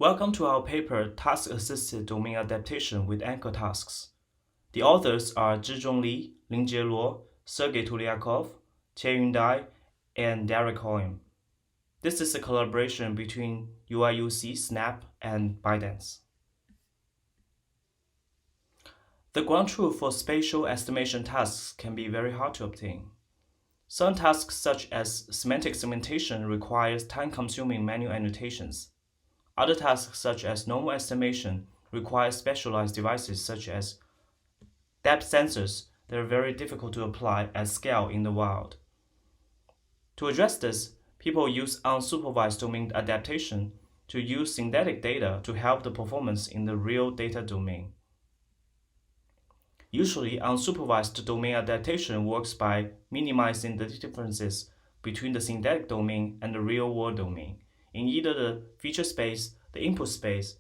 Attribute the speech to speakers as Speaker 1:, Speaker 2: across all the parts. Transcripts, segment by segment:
Speaker 1: Welcome to our paper, Task-Assisted Domain Adaptation with Anchor Tasks. The authors are Zhizhong Li, Lingjie Luo, Sergey Tulyakov, Tianyun Dai, and Derek Hoyme. This is a collaboration between UIUC, Snap, and ByteDance. The ground truth for spatial estimation tasks can be very hard to obtain. Some tasks such as semantic segmentation requires time-consuming manual annotations. Other tasks such as normal estimation require specialized devices such as depth sensors that are very difficult to apply at scale in the wild. To address this, people use unsupervised domain adaptation to use synthetic data to help the performance in the real data domain. Usually, unsupervised domain adaptation works by minimizing the differences between the synthetic domain and the real-world domain in either the feature space, the input space,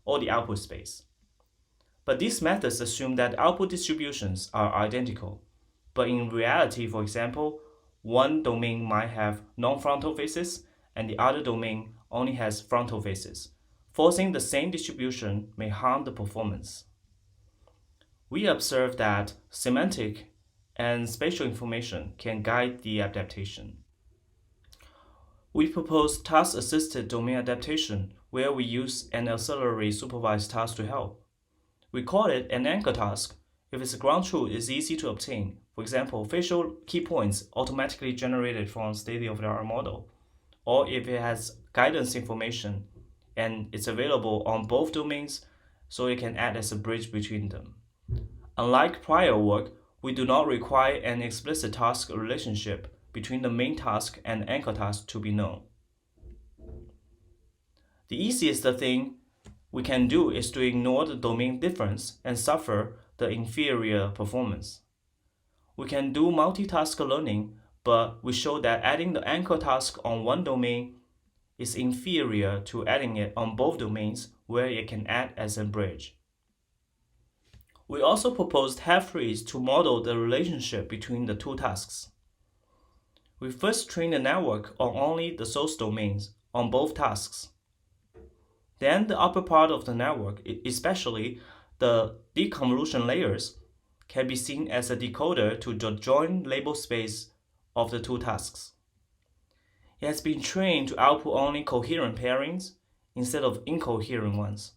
Speaker 1: or the output space. But these methods assume that output distributions are identical. But in reality, for example, one domain might have non-frontal faces and the other domain only has frontal faces. Forcing the same distribution may harm the performance. We observe that semantic and spatial information can guide the adaptation. We propose task-assisted domain adaptation where we use an auxiliary supervised task to help. We call it an anchor task if its ground truth is easy to obtain. For example, facial key points automatically generated from a state-of-the-art model, or if it has guidance information and it's available on both domains, so it can act as a bridge between them. Unlike prior work, we do not require an explicit task relationship between the main task and anchor task to be known. The easiest thing we can do is to ignore the domain difference and suffer the inferior performance. We can do multitask learning, but we show that adding the anchor task on one domain is inferior to adding it on both domains where it can act as a bridge. We also proposed half-reads to model the relationship between the two tasks. We first train the network on only the source domains on both tasks. Then the upper part of the network, especially the deconvolution layers, can be seen as a decoder to the joint label space of the two tasks. It has been trained to output only coherent pairings instead of incoherent ones.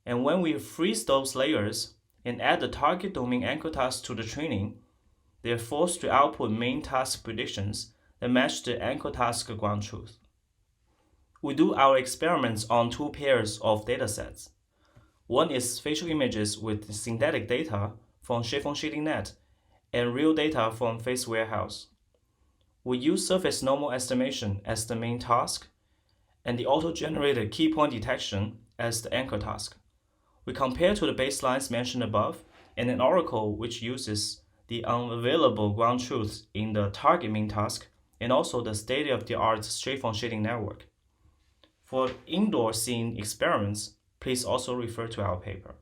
Speaker 1: And when we freeze those layers and add the target domain anchor task to the training, they are forced to output main task predictions that match the anchor task ground truth. We do our experiments on two pairs of datasets. One is facial images with synthetic data from Chiffon Shading Net and real data from Face Warehouse. We use surface normal estimation as the main task and the auto-generated key point detection as the anchor task. We compare to the baselines mentioned above and an oracle which uses the unavailable ground truth in the target main task and also the state-of-the-art Chiffon shading network. For indoor scene experiments, please also refer to our paper.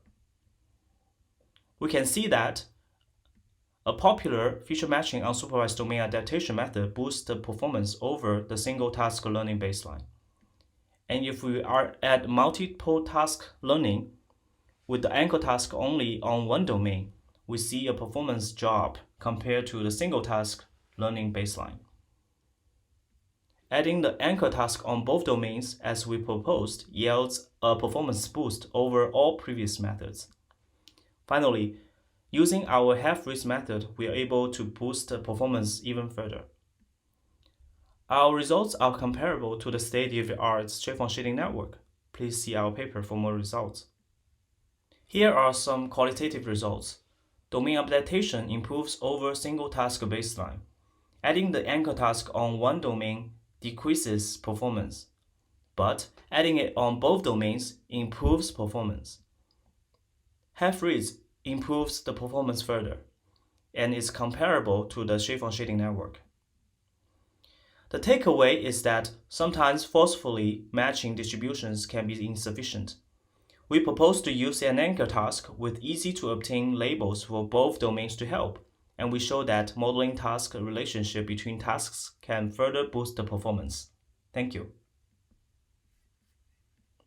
Speaker 1: We can see that a popular feature matching unsupervised domain adaptation method boosts the performance over the single task learning baseline. And if we are at multiple task learning with the anchor task only on one domain, we see a performance drop compared to the single task learning baseline. Adding the anchor task on both domains as we proposed yields a performance boost over all previous methods. Finally, using our half-reads method, we are able to boost the performance even further. Our results are comparable to the state-of-the-art Chiffon shading network. Please see our paper for more results. Here are some qualitative results. Domain adaptation improves over single task baseline. Adding the anchor task on one domain decreases performance, but adding it on both domains improves performance. Half-reads improves the performance further and is comparable to the Chiffon shading network. The takeaway is that sometimes forcefully matching distributions can be insufficient. We propose to use an anchor task with easy-to-obtain labels for both domains to help, and we show that modeling task relationship between tasks can further boost the performance. Thank you.